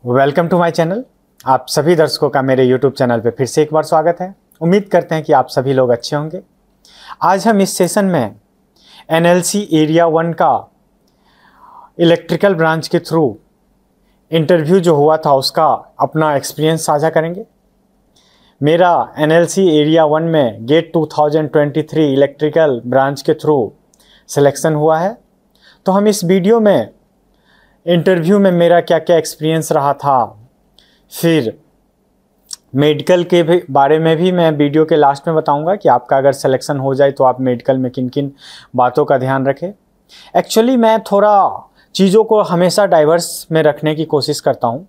Welcome to my channel. आप सभी दर्शकों का मेरे यूट्यूब चैनल पे फिर से एक बार स्वागत है। उम्मीद करते हैं कि आप सभी लोग अच्छे होंगे। आज हम इस सेशन में एनएलसी एरिया 1 का इलेक्ट्रिकल ब्रांच के थ्रू इंटरव्यू जो हुआ था उसका अपना एक्सपीरियंस साझा करेंगे। मेरा एनएलसी एरिया 1 में गेट 2023 इलेक्ट्रिकल ब्रांच के थ्रू सिलेक्शन हुआ है। तो हम इस वीडियो में इंटरव्यू में मेरा क्या क्या एक्सपीरियंस रहा था, फिर मेडिकल के भी बारे में भी मैं वीडियो के लास्ट में बताऊंगा कि आपका अगर सिलेक्शन हो जाए तो आप मेडिकल में किन किन बातों का ध्यान रखें। एक्चुअली मैं थोड़ा चीज़ों को हमेशा डाइवर्स में रखने की कोशिश करता हूं,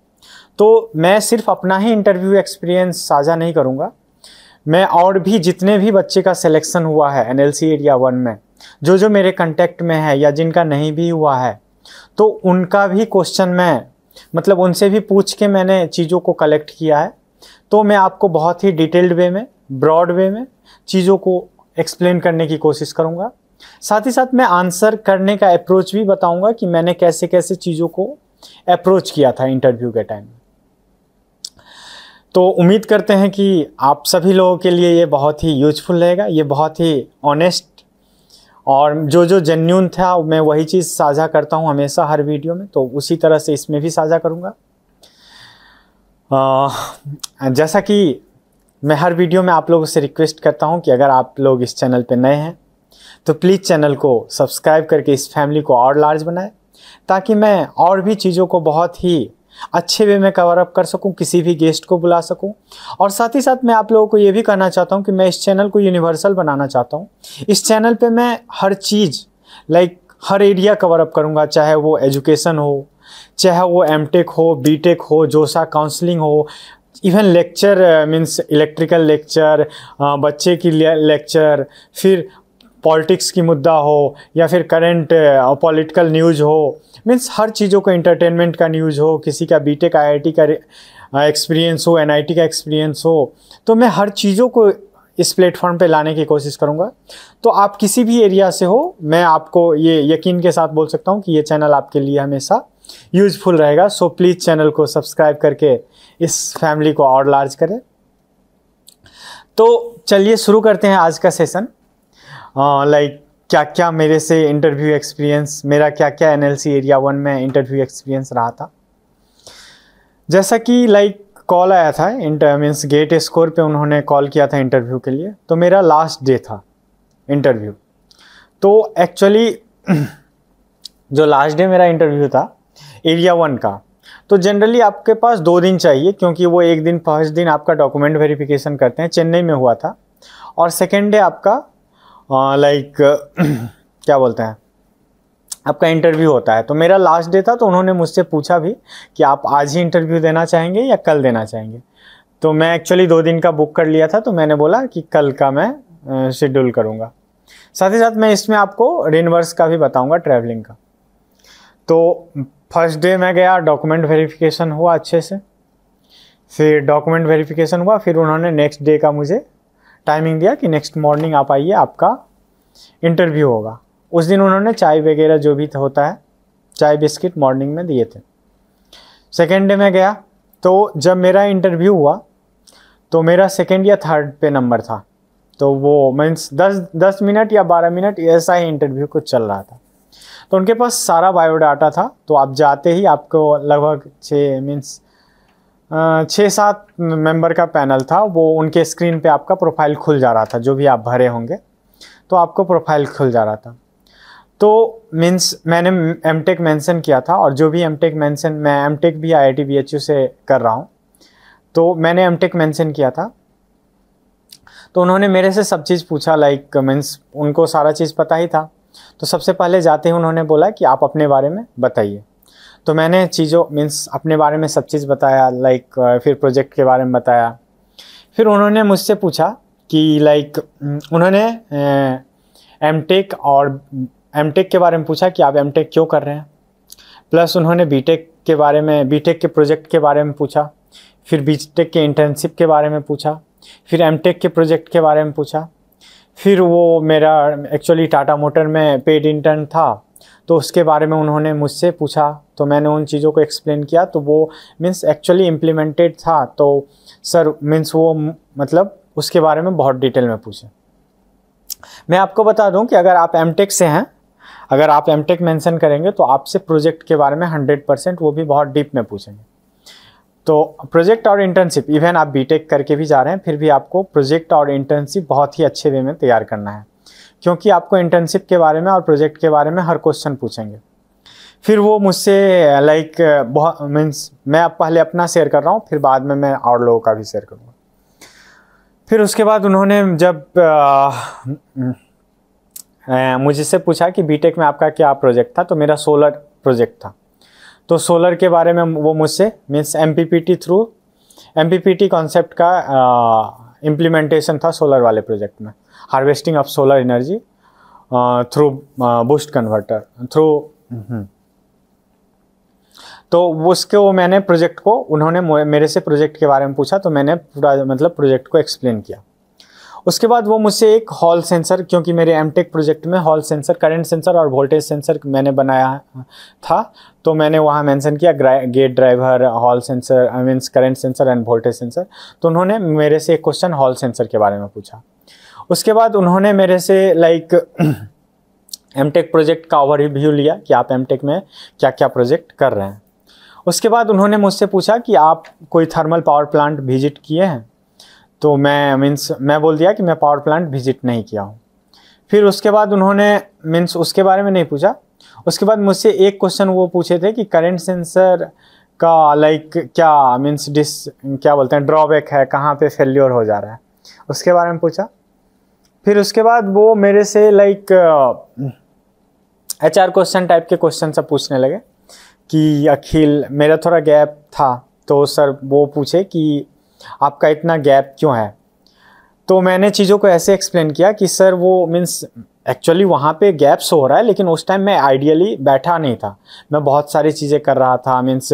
तो मैं सिर्फ अपना ही इंटरव्यू एक्सपीरियंस साझा नहीं करूंगा। मैं और भी जितने भी बच्चे का सिलेक्शन हुआ है एनएलसी एरिया 1 में, जो मेरे कंटेक्ट में है या जिनका नहीं भी हुआ है, तो उनका भी क्वेश्चन मैं उनसे भी पूछ के मैंने चीज़ों को कलेक्ट किया है। तो मैं आपको बहुत ही डिटेल्ड वे में, ब्रॉड वे में चीज़ों को एक्सप्लेन करने की कोशिश करूँगा। साथ ही साथ मैं आंसर करने का अप्रोच भी बताऊँगा कि मैंने कैसे कैसे चीज़ों को अप्रोच किया था इंटरव्यू के टाइम। तो उम्मीद करते हैं कि आप सभी लोगों के लिए ये बहुत ही यूजफुल रहेगा। ये बहुत ही ऑनेस्ट और जो जेन्यून था मैं वही चीज़ साझा करता हूँ हमेशा हर वीडियो में, तो उसी तरह से इसमें भी साझा करूँगा। जैसा कि मैं हर वीडियो में आप लोगों से रिक्वेस्ट करता हूँ कि अगर आप लोग इस चैनल पे नए हैं तो प्लीज़ चैनल को सब्सक्राइब करके इस फैमिली को और लार्ज बनाएं, ताकि मैं और भी चीज़ों को बहुत ही अच्छे वे में कवर अप कर सकूं, किसी भी गेस्ट को बुला सकूं। और साथ ही साथ मैं आप लोगों को ये भी कहना चाहता हूं कि मैं इस चैनल को यूनिवर्सल बनाना चाहता हूं। इस चैनल पे मैं हर चीज़ हर एरिया कवर अप करूंगा, चाहे वो एजुकेशन हो, चाहे वो एमटेक हो, बीटेक हो, जोसा काउंसलिंग हो, even lecture means electrical lecture, बच्चे की लेक्चर, फिर पॉलिटिक्स की मुद्दा हो या फिर करंट पॉलिटिकल न्यूज़ हो, मीन्स हर चीज़ों को, एंटरटेनमेंट का न्यूज़ हो, किसी का बीटेक आईआईटी का एक्सपीरियंस हो, एनआईटी का एक्सपीरियंस हो, तो मैं हर चीज़ों को इस प्लेटफॉर्म पे लाने की कोशिश करूँगा। तो आप किसी भी एरिया से हो, मैं आपको ये यकीन के साथ बोल सकता हूँ कि ये चैनल आपके लिए हमेशा यूजफुल रहेगा। सो प्लीज़ चैनल को सब्सक्राइब करके इस फैमिली को और लार्ज करें। तो चलिए शुरू करते हैं आज का सेशन। क्या क्या मेरे से इंटरव्यू एक्सपीरियंस, मेरा क्या क्या एनएलसी एरिया 1 में इंटरव्यू एक्सपीरियंस रहा था। जैसा कि कॉल आया था मीन्स गेट स्कोर पे उन्होंने कॉल किया था इंटरव्यू के लिए, तो मेरा लास्ट डे था इंटरव्यू। तो एक्चुअली जो लास्ट डे मेरा इंटरव्यू था एरिया 1 का, तो जनरली आपके पास 2 दिन चाहिए, क्योंकि वो एक दिन फर्स्ट दिन आपका डॉक्यूमेंट वेरिफिकेशन करते हैं, चेन्नई में हुआ था, और सेकेंड डे आपका क्या बोलते हैं, आपका इंटरव्यू होता है। तो मेरा लास्ट डे था, तो उन्होंने मुझसे पूछा भी कि आप आज ही इंटरव्यू देना चाहेंगे या कल देना चाहेंगे। तो मैं एक्चुअली 2 दिन का बुक कर लिया था, तो मैंने बोला कि कल का मैं शेड्यूल करूँगा। साथ ही साथ मैं इसमें आपको रिनवर्स का भी बताऊँगा, ट्रैवलिंग का। तो फर्स्ट डे मैं गया, डॉक्यूमेंट वेरिफिकेशन हुआ अच्छे से, फिर डॉक्यूमेंट वेरिफिकेशन हुआ, फिर उन्होंने नेक्स्ट डे का मुझे टाइमिंग दिया कि नेक्स्ट मॉर्निंग आप आइए, आपका इंटरव्यू होगा। उस दिन उन्होंने चाय वगैरह जो भी होता है, चाय बिस्किट मॉर्निंग में दिए थे। सेकेंड डे में गया, तो जब मेरा इंटरव्यू हुआ तो मेरा सेकेंड या थर्ड पे नंबर था। तो वो मीन्स 10 मिनट या 12 मिनट ऐसा ही इंटरव्यू कुछ चल रहा था। तो उनके पास सारा बायोडाटा था, तो आप जाते ही आपको लगभग 6-7 मेंबर का पैनल था, वो उनके स्क्रीन पे आपका प्रोफाइल खुल जा रहा था। जो भी आप भरे होंगे तो आपको प्रोफाइल खुल जा रहा था। तो मीन्स मैंने एमटेक मेंशन किया था, और जो भी एमटेक मेंशन, मैं एमटेक भी आईआईटी बीएचयू से कर रहा हूँ, तो मैंने एमटेक मेंशन किया था। तो उन्होंने मेरे से सब चीज़ पूछा, मीन्स उनको सारा चीज़ पता ही था। तो सबसे पहले जाते ही उन्होंने बोला कि आप अपने बारे में बताइए। तो मैंने चीज़ों मीन्स अपने बारे में सब चीज़ बताया, फिर प्रोजेक्ट के बारे में बताया। फिर उन्होंने मुझसे पूछा कि उन्होंने एमटेक के बारे में पूछा कि आप एमटेक क्यों कर रहे हैं, प्लस उन्होंने बीटेक के बारे में, बीटेक के प्रोजेक्ट के बारे में पूछा, फिर बीटेक के इंटर्नशिप के बारे में पूछा, फिर एमटेक के प्रोजेक्ट के बारे में पूछा। फिर वो मेरा एक्चुअली टाटा मोटर में पेड इंटर्न था, तो उसके बारे में उन्होंने मुझसे पूछा, तो मैंने उन चीज़ों को एक्सप्लेन किया, तो वो मीन्स एक्चुअली इम्प्लीमेंटेड था। तो सर मीन्स वो मतलब उसके बारे में बहुत डिटेल में पूछे। मैं आपको बता दूं कि अगर आप एमटेक से हैं, अगर आप एमटेक मेंशन करेंगे तो आपसे प्रोजेक्ट के बारे में 100%, वो भी बहुत डीप में पूछेंगे। तो प्रोजेक्ट और इंटर्नशिप, इवन आप बीटेक करके भी जा रहे हैं फिर भी आपको प्रोजेक्ट और इंटर्नशिप बहुत ही अच्छे वे में तैयार करना है, क्योंकि आपको इंटर्नशिप के बारे में और प्रोजेक्ट के बारे में हर क्वेश्चन पूछेंगे। फिर वो मुझसे लाइक बहुत मीन्स मैं अब पहले अपना शेयर कर रहा हूँ, फिर बाद में मैं और लोगों का भी शेयर करूँगा। फिर उसके बाद उन्होंने जब मुझसे पूछा कि बीटेक में आपका क्या प्रोजेक्ट था, तो मेरा सोलर प्रोजेक्ट था। तो सोलर के बारे में वो मुझसे means MPPT through MPPT concept का इम्प्लीमेंटेशन था सोलर वाले प्रोजेक्ट में, harvesting of solar energy through boost converter through. तो उसके वो मैंने प्रोजेक्ट को, उन्होंने मेरे से प्रोजेक्ट के बारे में पूछा, तो मैंने पूरा मतलब प्रोजेक्ट को एक्सप्लेन किया। उसके बाद वो मुझसे एक हॉल सेंसर, क्योंकि मेरे एमटेक प्रोजेक्ट में हॉल सेंसर, करंट सेंसर और वोल्टेज सेंसर मैंने बनाया था, तो मैंने वहाँ मेंशन किया gate driver, hall sensor, means current sensor and voltage sensor. तो उन्होंने मेरे से एक क्वेश्चन हॉल सेंसर के बारे में पूछा। उसके बाद उन्होंने मेरे से लाइक एमटेक प्रोजेक्ट का ओवरव्यू लिया कि आप एमटेक में क्या क्या प्रोजेक्ट कर रहे हैं। उसके बाद उन्होंने मुझसे पूछा कि आप कोई थर्मल पावर प्लांट विजिट किए हैं, तो मैं बोल दिया कि मैं पावर प्लांट विजिट नहीं किया हूँ। फिर उसके बाद उन्होंने मीन्स उसके बारे में नहीं पूछा। उसके बाद मुझसे एक क्वेश्चन वो पूछे थे कि करंट सेंसर का लाइक क्या मीन्स क्या बोलते हैं ड्रॉबैक है, कहाँ पे फेल्योर हो जा रहा है, उसके बारे में पूछा। फिर उसके बाद वो मेरे से लाइक HR क्वेश्चन टाइप के क्वेश्चन सब पूछने लगे कि अखिल, मेरा थोड़ा गैप था, तो सर वो पूछे कि आपका इतना गैप क्यों है। तो मैंने चीज़ों को ऐसे एक्सप्लेन किया कि सर वो मीन्स एक्चुअली वहाँ पे गैप्स हो रहा है, लेकिन उस टाइम मैं आइडियली बैठा नहीं था, मैं बहुत सारी चीज़ें कर रहा था, मीन्स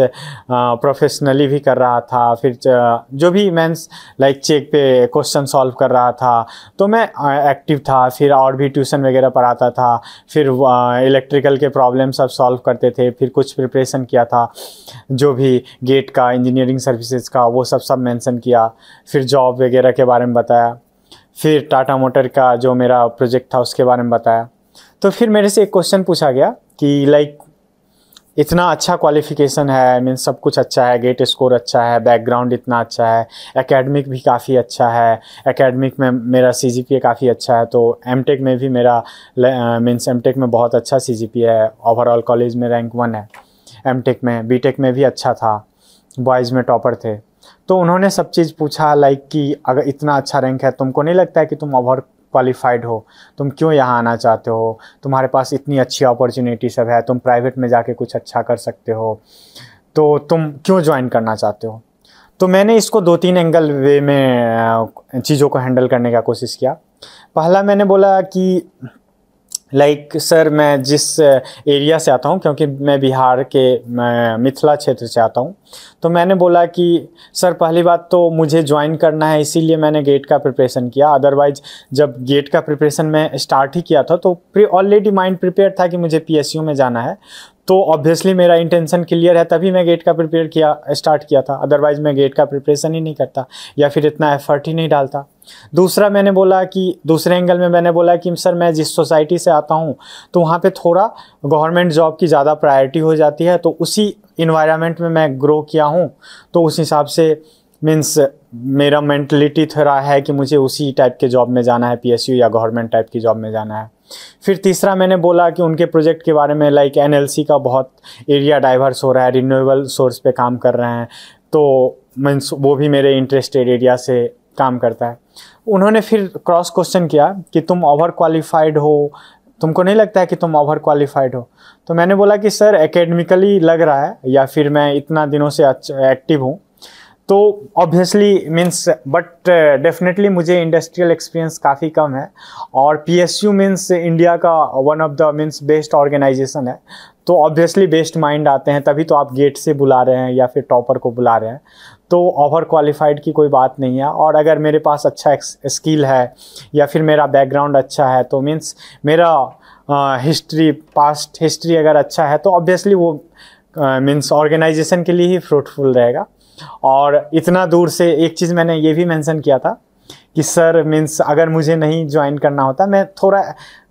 प्रोफेशनली भी कर रहा था, फिर जो भी मीन्स लाइक चेक पे क्वेश्चन सॉल्व कर रहा था, तो मैं एक्टिव था। फिर और भी ट्यूशन वगैरह पढ़ाता था, फिर इलेक्ट्रिकल के प्रॉब्लम सब सॉल्व करते थे, फिर कुछ प्रिपरेशन किया था जो भी गेट का, इंजीनियरिंग सर्विसेज का, वो सब मेंशन किया। फिर जॉब वगैरह के बारे में बताया, फिर टाटा मोटर का जो मेरा प्रोजेक्ट था उसके बारे में बताया। तो फिर मेरे से एक क्वेश्चन पूछा गया कि लाइक इतना अच्छा क्वालिफिकेशन है, मीन्स सब कुछ अच्छा है, गेट स्कोर अच्छा है, बैकग्राउंड इतना अच्छा है, एकेडमिक भी काफ़ी अच्छा है, एकेडमिक में मेरा CGPA काफ़ी अच्छा है, तो एमटेक में भी मेरा मीन्स एमटेक में बहुत अच्छा CGPA है, ओवरऑल कॉलेज में रैंक 1 है, एमटेक में, बीटेक में भी अच्छा था, बॉयज़ में टॉपर थे। तो उन्होंने सब चीज़ पूछा लाइक कि अगर इतना अच्छा रैंक है, तुमको नहीं लगता है कि तुम ओवर क्वालिफाइड हो, तुम क्यों यहाँ आना चाहते हो, तुम्हारे पास इतनी अच्छी अपॉर्चुनिटी सब है, तुम प्राइवेट में जाके कुछ अच्छा कर सकते हो, तो तुम क्यों ज्वाइन करना चाहते हो। तो मैंने इसको 2-3 एंगल वे में चीज़ों को हैंडल करने का कोशिश किया। पहला मैंने बोला कि लाइक सर मैं जिस एरिया से आता हूँ, क्योंकि मैं बिहार के मिथिला क्षेत्र से आता हूँ, तो मैंने बोला कि सर पहली बात तो मुझे ज्वाइन करना है, इसीलिए मैंने गेट का प्रिपरेशन किया। अदरवाइज जब गेट का प्रिपरेशन मैं स्टार्ट ही किया था तो ऑलरेडी माइंड प्रिपेयर था कि मुझे PSU में जाना है, तो ऑब्वियसली मेरा इंटेंशन क्लियर है, तभी मैं गेट का स्टार्ट किया था। अदरवाइज मैं गेट का प्रिपरेशन ही नहीं करता या फिर इतना एफर्ट ही नहीं डालता। दूसरा मैंने बोला कि दूसरे एंगल में मैंने बोला कि सर मैं जिस सोसाइटी से आता हूँ तो वहाँ पे थोड़ा गवर्नमेंट जॉब की ज़्यादा प्रायोरिटी हो जाती है, तो उसी इन्वायरमेंट में मैं ग्रो किया हूँ, तो उस हिसाब से मीन्स मेरा मेंटलिटी थोड़ा है कि मुझे उसी टाइप के जॉब में जाना है, PSU या गवर्नमेंट टाइप की जॉब में जाना है। फिर तीसरा मैंने बोला कि उनके प्रोजेक्ट के बारे में लाइक NLC का बहुत एरिया डाइवर्स हो रहा है, रिन्यूएबल सोर्स पे काम कर रहे हैं, तो मीन्स वो भी मेरे इंटरेस्टेड एरिया से काम करता है। उन्होंने फिर क्रॉस क्वेश्चन किया कि तुम ओवर क्वालिफाइड हो, तुमको नहीं लगता है कि तुम ओवर क्वालिफाइड हो। तो मैंने बोला कि सर एकेडमिकली लग रहा है, या फिर मैं इतना दिनों से एक्टिव हूँ, तो ऑब्वियसली मीन्स बट डेफिनेटली मुझे इंडस्ट्रियल एक्सपीरियंस काफ़ी कम है, और PSU मीन्स इंडिया का one of the means best organisation है, तो ऑब्वियसली बेस्ट माइंड आते हैं, तभी तो आप गेट से बुला रहे हैं या फिर टॉपर को बुला रहे हैं, तो ओवर क्वालिफाइड की कोई बात नहीं है। और अगर मेरे पास अच्छा स्किल है या फिर मेरा बैकग्राउंड अच्छा है, तो मीन्स मेरा हिस्ट्री, पास्ट हिस्ट्री अगर अच्छा है तो ऑब्वियसली वो मीन्स ऑर्गेनाइजेशन के लिए ही फ्रूटफुल रहेगा। और इतना दूर से एक चीज़ मैंने ये भी मेंशन किया था कि सर मीन्स अगर मुझे नहीं ज्वाइन करना होता, मैं थोड़ा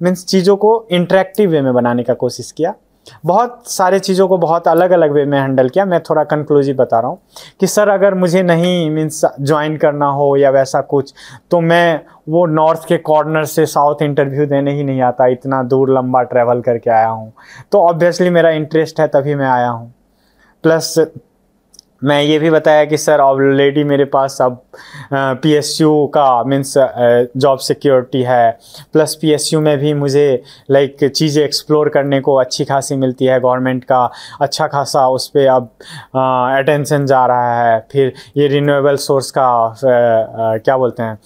मीन्स चीज़ों को इंटरेक्टिव वे में बनाने का कोशिश किया, बहुत सारे चीज़ों को बहुत अलग अलग वे में हैंडल किया। मैं थोड़ा कंक्लूसिव बता रहा हूँ कि सर अगर मुझे नहीं मीन्स ज्वाइन करना हो या वैसा कुछ, तो मैं वो नॉर्थ के कॉर्नर से साउथ इंटरव्यू देने ही नहीं आता, इतना दूर लंबा ट्रैवल करके आया हूँ, तो ऑब्वियसली मेरा इंटरेस्ट है तभी मैं आया हूँ। प्लस मैं ये भी बताया कि सर ऑलरेडी मेरे पास अब PSU का मीन्स जॉब सिक्योरिटी है, प्लस PSU में भी मुझे लाइक चीज़ें एक्सप्लोर करने को अच्छी खासी मिलती है, गवर्नमेंट का अच्छा खासा उस पर अब अटेंशन जा रहा है। फिर ये रिन्यूएबल सोर्स का क्या बोलते हैं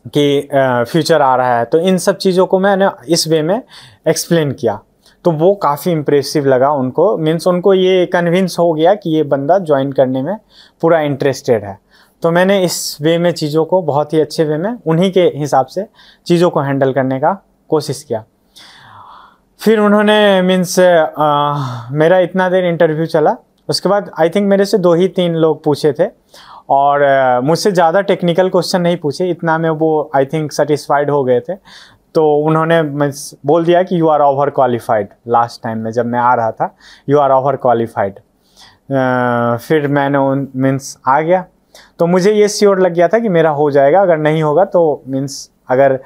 कि फ्यूचर आ रहा है, तो इन सब चीज़ों को मैंने इस वे में एक्सप्लेन किया, तो वो काफ़ी इम्प्रेसिव लगा उनको, मीन्स उनको ये कन्विंस हो गया कि ये बंदा ज्वाइन करने में पूरा इंटरेस्टेड है। तो मैंने इस वे में चीज़ों को बहुत ही अच्छे वे में उन्हीं के हिसाब से चीज़ों को हैंडल करने का कोशिश किया। फिर उन्होंने मीन्स मेरा इतना देर इंटरव्यू चला, उसके बाद आई थिंक मेरे से 2 ही 3 लोग पूछे थे और मुझसे ज़्यादा टेक्निकल क्वेश्चन नहीं पूछे, इतना में वो आई थिंक सेटिस्फाइड हो गए थे। तो उन्होंने बोल दिया कि you are over qualified, last time में जब मैं आ रहा था यू आर ओवर क्वालिफाइड। फिर मैंने मीन्स आ गया, तो मुझे ये श्योर लग गया था कि मेरा हो जाएगा, अगर नहीं होगा तो मीन्स अगर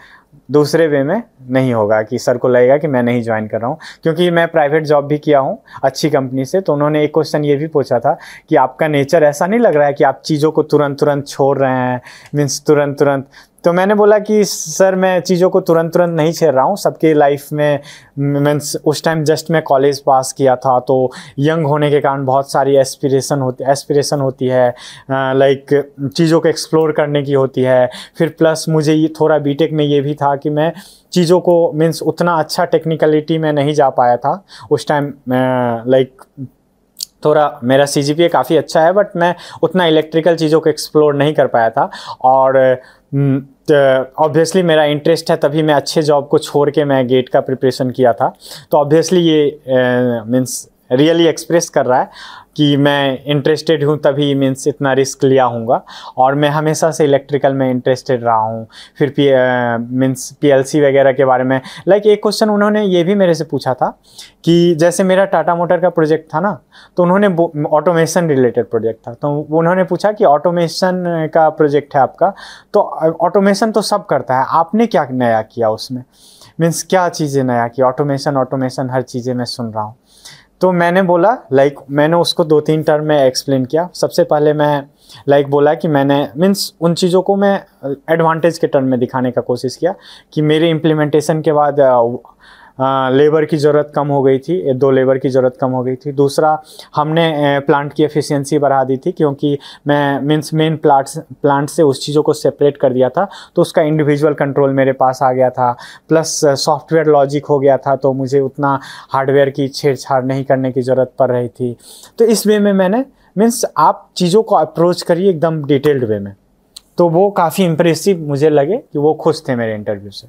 दूसरे वे में नहीं होगा कि सर को लगेगा कि मैं नहीं ज्वाइन कर रहा हूँ, क्योंकि मैं प्राइवेट जॉब भी किया हूँ अच्छी कंपनी से। तो उन्होंने एक क्वेश्चन ये भी पूछा था कि आपका नेचर ऐसा नहीं लग रहा है कि आप चीज़ों को तुरंत छोड़ रहे हैं, मीन्स तुरंत। तो मैंने बोला कि सर मैं चीज़ों को तुरंत नहीं छेड़ रहा हूँ, सबके लाइफ में मीन्स उस टाइम जस्ट मैं कॉलेज पास किया था, तो यंग होने के कारण बहुत सारी एस्पिरेशन होती है, लाइक चीज़ों को एक्सप्लोर करने की होती है। फिर प्लस मुझे ये थोड़ा बीटेक में ये भी था कि मैं चीज़ों को मीन्स उतना अच्छा टेक्निकलिटी में नहीं जा पाया था उस टाइम, लाइक थोड़ा मेरा CGPA काफ़ी अच्छा है बट मैं उतना इलेक्ट्रिकल चीज़ों को एक्सप्लोर नहीं कर पाया था। और ऑब्वियसली मेरा इंटरेस्ट है, तभी मैं अच्छे जॉब को छोड़ के मैं गेट का प्रिपरेशन किया था। तो ऑब्वियसली ये मीन्स रियली एक्सप्रेस कर रहा है कि मैं इंटरेस्टेड हूँ, तभी मीन्स इतना रिस्क लिया हूँगा। और मैं हमेशा से इलेक्ट्रिकल में इंटरेस्टेड रहा हूँ। फिर मीन्स PLC वगैरह के बारे में लाइक एक क्वेश्चन उन्होंने ये भी मेरे से पूछा था कि जैसे मेरा टाटा मोटर का प्रोजेक्ट था ना, तो उन्होंने ऑटोमेशन रिलेटेड प्रोजेक्ट था, तो उन्होंने पूछा कि ऑटोमेशन का प्रोजेक्ट है आपका, तो ऑटोमेशन तो सब करता है, आपने क्या नया किया उसमें, मीन्स क्या चीज़ें नया की, ऑटोमेशन हर चीज़ें मैं सुन रहा हूँ। तो मैंने बोला लाइक मैंने उसको 2-3 टर्म में एक्सप्लेन किया। सबसे पहले मैं लाइक बोला कि मैंने मीन्स उन चीज़ों को मैं एडवांटेज के टर्म में दिखाने का कोशिश किया कि मेरे इम्प्लीमेंटेशन के बाद लेबर की ज़रूरत कम हो गई थी, 2 लेबर की ज़रूरत कम हो गई थी। दूसरा, हमने प्लांट की एफिशिएंसी बढ़ा दी थी, क्योंकि मैं मीन्स मेन प्लांट से उस चीज़ों को सेपरेट कर दिया था, तो उसका इंडिविजुअल कंट्रोल मेरे पास आ गया था। प्लस सॉफ्टवेयर लॉजिक हो गया था, तो मुझे उतना हार्डवेयर की छेड़छाड़ नहीं करने की ज़रूरत पड़ रही थी। तो इस वे में मैंने मीन्स आप चीज़ों को अप्रोच करिए एकदम डिटेल्ड वे में। तो वो काफ़ी इम्प्रेसिव मुझे लगे कि वो खुश थे मेरे इंटरव्यू से।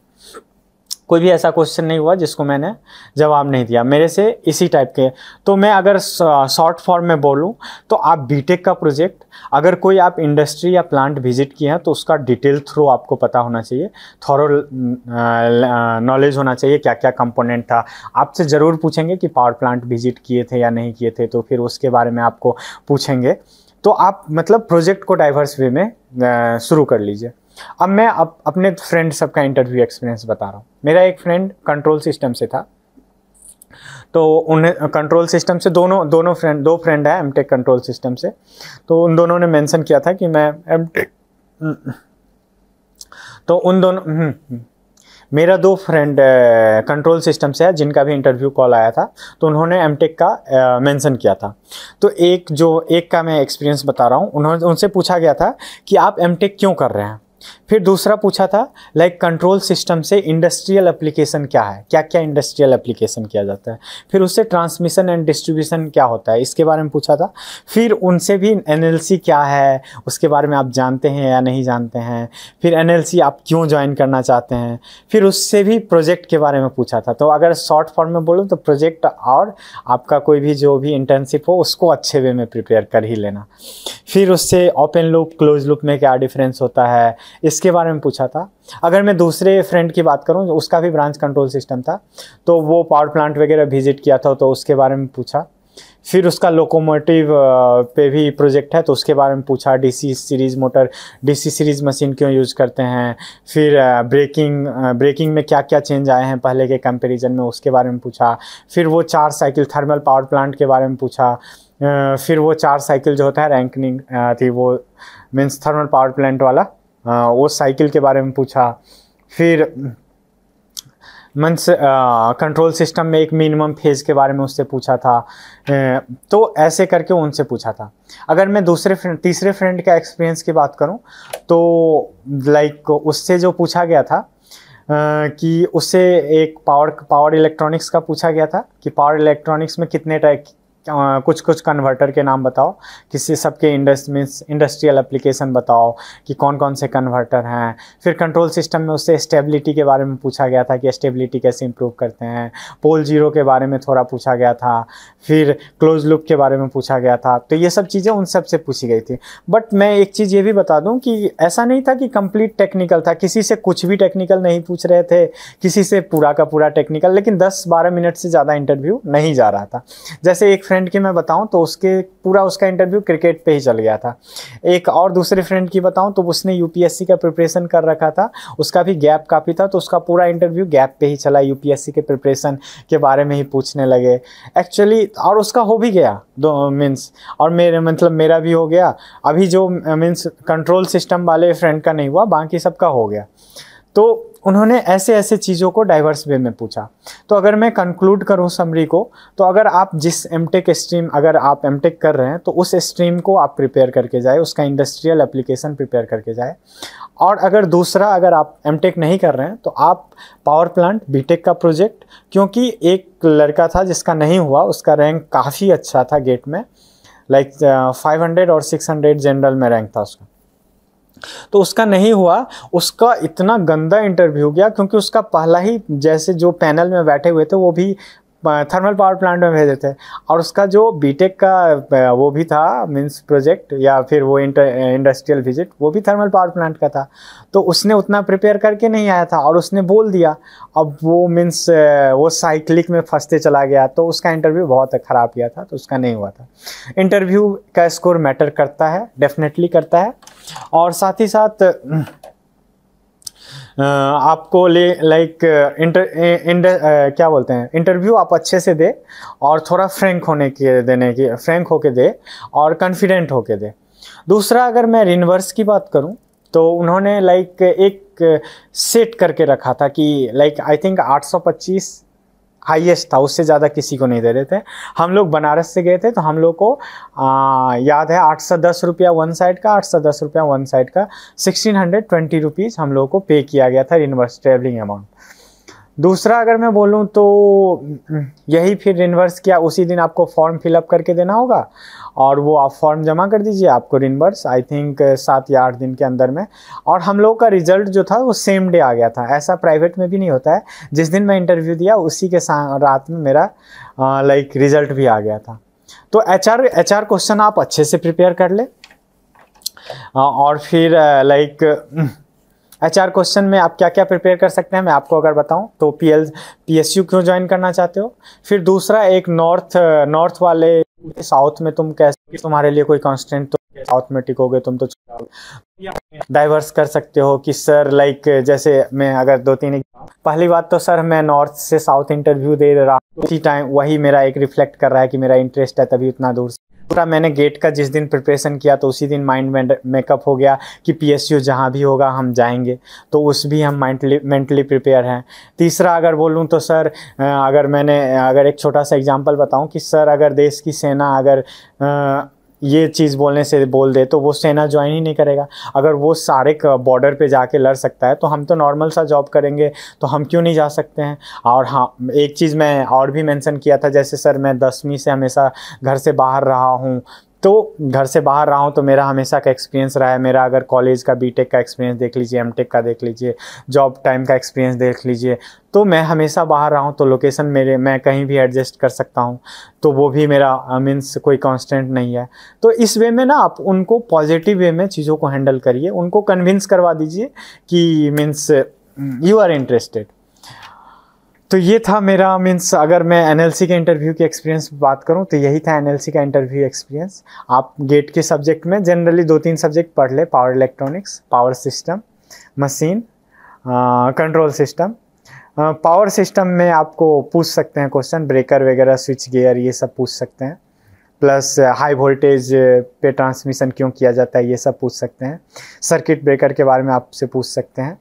कोई भी ऐसा क्वेश्चन नहीं हुआ जिसको मैंने जवाब नहीं दिया मेरे से इसी टाइप के। तो मैं अगर शॉर्ट फॉर्म में बोलूँ तो आप बीटेक का प्रोजेक्ट, अगर कोई आप इंडस्ट्री या प्लांट विजिट किए हैं तो उसका डिटेल थ्रू आपको पता होना चाहिए, थॉरो नॉलेज होना चाहिए क्या क्या कंपोनेंट था। आपसे ज़रूर पूछेंगे कि पावर प्लांट विजिट किए थे या नहीं किए थे, तो फिर उसके बारे में आपको पूछेंगे। तो आप मतलब प्रोजेक्ट को डाइवर्स वे में शुरू कर लीजिए। अब मैं अपने फ्रेंड सबका इंटरव्यू एक्सपीरियंस बता रहा हूँ। मेरा एक फ्रेंड कंट्रोल सिस्टम से था, तो उन्हें कंट्रोल सिस्टम से दो फ्रेंड है एमटेक कंट्रोल सिस्टम से, तो उन दोनों ने मेंशन किया था कि मैं एमटेक, तो उन दोनों मेरा 2 फ्रेंड कंट्रोल सिस्टम से है जिनका भी इंटरव्यू कॉल आया था, तो उन्होंने एमटेक का मेंशन किया था। तो एक का मैं एक्सपीरियंस बता रहा हूँ। उनसे पूछा गया था कि आप एमटेक क्यों कर रहे हैं, फिर दूसरा पूछा था लाइक कंट्रोल सिस्टम से इंडस्ट्रियल एप्लीकेशन क्या है, क्या क्या इंडस्ट्रियल एप्लीकेशन किया जाता है। फिर उससे ट्रांसमिशन एंड डिस्ट्रीब्यूशन क्या होता है, इसके बारे में पूछा था। फिर उनसे भी एनएलसी क्या है उसके बारे में आप जानते हैं या नहीं जानते हैं। फिर एनएलसी आप क्यों ज्वाइन करना चाहते हैं। फिर उससे भी प्रोजेक्ट के बारे में पूछा था। तो अगर शॉर्ट फॉर्म में बोलूँ तो प्रोजेक्ट और आपका कोई भी जो भी इंटर्नशिप हो उसको अच्छे वे में प्रिपेयर कर ही लेना। फिर उससे ओपन लूप क्लोज लूप में क्या डिफरेंस होता है इसके बारे में पूछा था। अगर मैं दूसरे फ्रेंड की बात करूं उसका भी ब्रांच कंट्रोल सिस्टम था, तो वो पावर प्लांट वगैरह विजिट किया था तो उसके बारे में पूछा। फिर उसका लोकोमोटिव पे भी प्रोजेक्ट है तो उसके बारे में पूछा। DC series motor, DC series machine क्यों यूज़ करते हैं। फिर ब्रेकिंग में क्या क्या चेंज आए हैं पहले के कंपैरिजन में उसके बारे में पूछा। फिर वो 4 साइकिल थर्मल पावर प्लांट के बारे में पूछा। फिर वो 4 साइकिल जो होता है रैंकिंग थी वो मीन्स थर्मल पावर प्लांट वाला, वो साइकिल के बारे में पूछा। फिर मीन्स कंट्रोल सिस्टम में एक मिनिमम फेज के बारे में उससे पूछा था। तो ऐसे करके उनसे पूछा था। अगर मैं तीसरे फ्रेंड का एक्सपीरियंस की बात करूं तो लाइक उससे जो पूछा गया था कि उससे एक पावर इलेक्ट्रॉनिक्स का पूछा गया था कि पावर इलेक्ट्रॉनिक्स में कितने टाइप कुछ कन्वर्टर के नाम बताओ, किसी सबके इंडस्ट्रियल एप्लीकेशन बताओ कि कौन कौन से कन्वर्टर हैं। फिर कंट्रोल सिस्टम में उससे स्टेबिलिटी के बारे में पूछा गया था कि स्टेबिलिटी कैसे इंप्रूव करते हैं। पोल जीरो के बारे में थोड़ा पूछा गया था। फिर क्लोज लूप के बारे में पूछा गया था। तो ये सब चीज़ें उन सब से पूछी गई थी। बट मैं एक चीज़ ये भी बता दूं कि ऐसा नहीं था कि कंप्लीट टेक्निकल था, किसी से कुछ भी टेक्निकल नहीं पूछ रहे थे, किसी से पूरा का पूरा टेक्निकल। लेकिन 10-12 मिनट से ज़्यादा इंटरव्यू नहीं जा रहा था। जैसे एक फ्रेंड की मैं बताऊं तो उसका इंटरव्यू क्रिकेट पे ही चल गया था। एक और दूसरे फ्रेंड की बताऊं तो उसने यूपीएससी का प्रिपरेशन कर रखा था, उसका भी गैप काफ़ी था तो उसका पूरा इंटरव्यू गैप पे ही चला। यूपीएससी के प्रिपरेशन के बारे में ही पूछने लगे एक्चुअली, और उसका हो भी गया दो मीन्स, और मेरा भी हो गया। अभी जो मीन्स कंट्रोल सिस्टम वाले फ्रेंड का नहीं हुआ, बाकी सबका हो गया। तो उन्होंने ऐसे ऐसे चीज़ों को डाइवर्स वे में पूछा। तो अगर मैं कंक्लूड करूं समरी को, तो अगर आप जिस एमटेक स्ट्रीम अगर आप एमटेक कर रहे हैं तो उस स्ट्रीम को आप प्रिपेयर करके जाए, उसका इंडस्ट्रियल एप्लीकेशन प्रिपेयर करके जाए। और अगर आप एमटेक नहीं कर रहे हैं तो आप पावर प्लांट बीटेक का प्रोजेक्ट, क्योंकि एक लड़का था जिसका नहीं हुआ, उसका रैंक काफ़ी अच्छा था गेट में, लाइक 500 और 600 जनरल में रैंक था उसका, तो उसका नहीं हुआ। उसका इतना गंदा इंटरव्यू गया क्योंकि उसका पहला ही, जैसे जो पैनल में बैठे हुए थे वो भी थर्मल पावर प्लांट में भेजे थे, और उसका जो बीटेक का वो भी था मींस प्रोजेक्ट या फिर वो इंडस्ट्रियल विजिट, वो भी थर्मल पावर प्लांट का था। तो उसने उतना प्रिपेयर करके नहीं आया था और उसने बोल दिया। अब वो मींस वो साइक्लिक में फंसते चला गया, तो उसका इंटरव्यू बहुत ख़राब गया था, तो उसका नहीं हुआ था। इंटरव्यू का स्कोर मैटर करता है, डेफिनेटली करता है। और साथ ही साथ आपको क्या बोलते हैं, इंटरव्यू आप अच्छे से दे और थोड़ा फ्रैंक होके दे और कॉन्फिडेंट होके दे। दूसरा, अगर मैं रिनवर्स की बात करूं तो उन्होंने एक सेट करके रखा था कि आई थिंक 825 हाईएस्ट था, उससे ज़्यादा किसी को नहीं दे रहे थे। हम लोग बनारस से गए थे तो हम लोग को याद है 810 रुपया वन साइड का, 810 रुपया वन साइड का, 1620 रुपीज़ हम लोग को पे किया गया था रिनवर्स ट्रेवलिंग अमाउंट। दूसरा, अगर मैं बोलूं तो यही फिर रिनवर्स किया, उसी दिन आपको फॉर्म फिलअप करके देना होगा और वो आप फॉर्म जमा कर दीजिए, आपको रिनवर्स आई थिंक 7 या 8 दिन के अंदर में। और हम लोग का रिजल्ट जो था वो सेम डे आ गया था। ऐसा प्राइवेट में भी नहीं होता है, जिस दिन मैं इंटरव्यू दिया उसी के रात में मेरा रिजल्ट भी आ गया था। तो एचआर क्वेश्चन आप अच्छे से प्रिपेयर कर ले। और फिर एचआर क्वेश्चन में आप क्या क्या प्रिपेयर कर सकते हैं मैं आपको अगर बताऊं तो पीएसयू क्यों ज्वाइन करना चाहते हो। फिर दूसरा, एक नॉर्थ वाले साउथ में तुम कैसे, तुम्हारे लिए कोई कांस्टेंट तो साउथ में टिकोगे तुम, तो डाइवर्स कर सकते हो कि सर जैसे मैं अगर 2-3 पहली बात तो सर मैं नॉर्थ से साउथ इंटरव्यू दे रहा हूँ, उसी टाइम वही मेरा एक रिफ्लेक्ट कर रहा है कि मेरा इंटरेस्ट है, तभी उतना दूर से। पूरा मैंने गेट का जिस दिन प्रिपरेशन किया तो उसी दिन माइंड मेकअप हो गया कि पीएसयू जहाँ भी होगा हम जाएंगे, तो उस भी हम मेंटली प्रिपेयर हैं। तीसरा, अगर बोलूँ तो सर अगर एक छोटा सा एग्जांपल बताऊं कि सर अगर देश की सेना अगर ये चीज़ बोलने से बोल दे तो वो सेना ज्वाइन ही नहीं करेगा। अगर वो सारे बॉर्डर पे जाके लड़ सकता है तो हम तो नॉर्मल सा जॉब करेंगे, तो हम क्यों नहीं जा सकते हैं। और हाँ, एक चीज़ मैं और भी मेंशन किया था, जैसे सर मैं 10वीं से हमेशा घर से बाहर रहा हूँ, तो घर से बाहर रहा हूँ तो मेरा हमेशा का एक्सपीरियंस रहा है। मेरा अगर कॉलेज का बीटेक का एक्सपीरियंस देख लीजिए, एमटेक का देख लीजिए, जॉब टाइम का एक्सपीरियंस देख लीजिए, तो मैं हमेशा बाहर रहा हूँ, तो लोकेशन मैं कहीं भी एडजस्ट कर सकता हूँ, तो वो भी मेरा मीन्स कोई कांस्टेंट नहीं है। तो इस वे में ना आप उनको पॉजिटिव वे में चीज़ों को हैंडल करिए, उनको कन्विंस करवा दीजिए कि मीन्स यू आर इंटरेस्टेड। तो ये था मेरा मीन्स, अगर मैं एनएलसी के इंटरव्यू की एक्सपीरियंस बात करूं तो यही था एनएलसी का इंटरव्यू एक्सपीरियंस। आप गेट के सब्जेक्ट में जनरली 2-3 सब्जेक्ट पढ़ ले, power electronics, power system, machine, control system. Power system में आपको पूछ सकते हैं क्वेश्चन, ब्रेकर वगैरह, स्विच गियर, ये सब पूछ सकते हैं। प्लस हाई वोल्टेज पे ट्रांसमिशन क्यों किया जाता है, ये सब पूछ सकते हैं। सर्किट ब्रेकर के बारे में आपसे पूछ सकते हैं।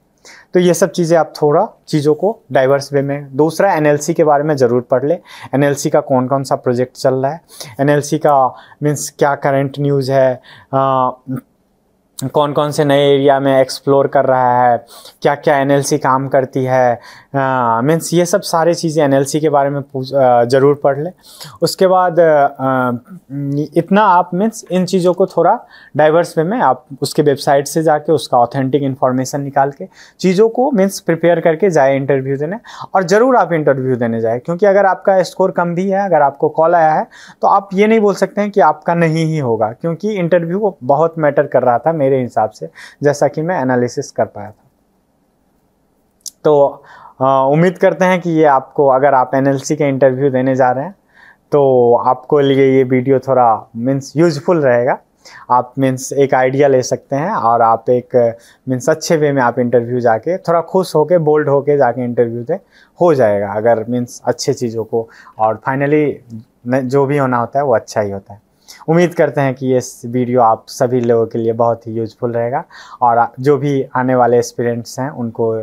तो ये सब चीज़ें आप थोड़ा चीज़ों को डाइवर्स वे में। दूसरा, एनएलसी के बारे में ज़रूर पढ़ ले। एनएलसी का कौन कौन सा प्रोजेक्ट चल रहा है, एनएलसी का मीन्स क्या करंट न्यूज़ है, कौन कौन से नए एरिया में एक्सप्लोर कर रहा है, क्या क्या एनएलसी काम करती है, मीन्स ये सब सारी चीज़ें एनएलसी के बारे में ज़रूर पढ़ ले। उसके बाद इतना आप मीन्स इन चीज़ों को थोड़ा डाइवर्स वे में आप उसके वेबसाइट से जाके उसका ऑथेंटिक इन्फॉर्मेशन निकाल के चीज़ों को मीन्स प्रिपेयर करके जाए इंटरव्यू देने। और ज़रूर आप इंटरव्यू देने जाए, क्योंकि अगर आपका स्कोर कम भी है, अगर आपको कॉल आया है, तो आप ये नहीं बोल सकते हैं कि आपका नहीं ही होगा, क्योंकि इंटरव्यू बहुत मैटर कर रहा था मेरे हिसाब से, जैसा कि मैं एनालिसिस कर पाया था। तो उम्मीद करते हैं कि ये आपको, अगर आप एनएलसी के इंटरव्यू देने जा रहे हैं तो आपको लिए ये वीडियो थोड़ा मीन्स यूजफुल रहेगा। आप मीन्स एक आइडिया ले सकते हैं और आप एक मीन्स अच्छे वे में आप इंटरव्यू जाके थोड़ा खुश होके, बोल्ड होके जाके इंटरव्यू दे, हो जाएगा अगर मीन्स अच्छे चीज़ों को, और फाइनली जो भी होना होता है वो अच्छा ही होता है। उम्मीद करते हैं कि ये वीडियो आप सभी लोगों के लिए बहुत ही यूजफुल रहेगा और जो भी आने वाले एस्पिरेंट्स हैं उनको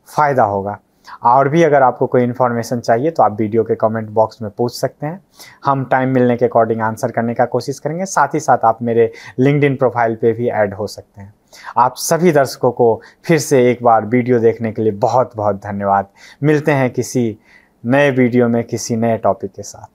फ़ायदा होगा। और भी अगर आपको कोई इन्फॉर्मेशन चाहिए तो आप वीडियो के कमेंट बॉक्स में पूछ सकते हैं, हम टाइम मिलने के अकॉर्डिंग आंसर करने का कोशिश करेंगे। साथ ही साथ आप मेरे लिंक्डइन प्रोफाइल पे भी ऐड हो सकते हैं। आप सभी दर्शकों को फिर से एक बार वीडियो देखने के लिए बहुत बहुत धन्यवाद। मिलते हैं किसी नए वीडियो में किसी नए टॉपिक के साथ।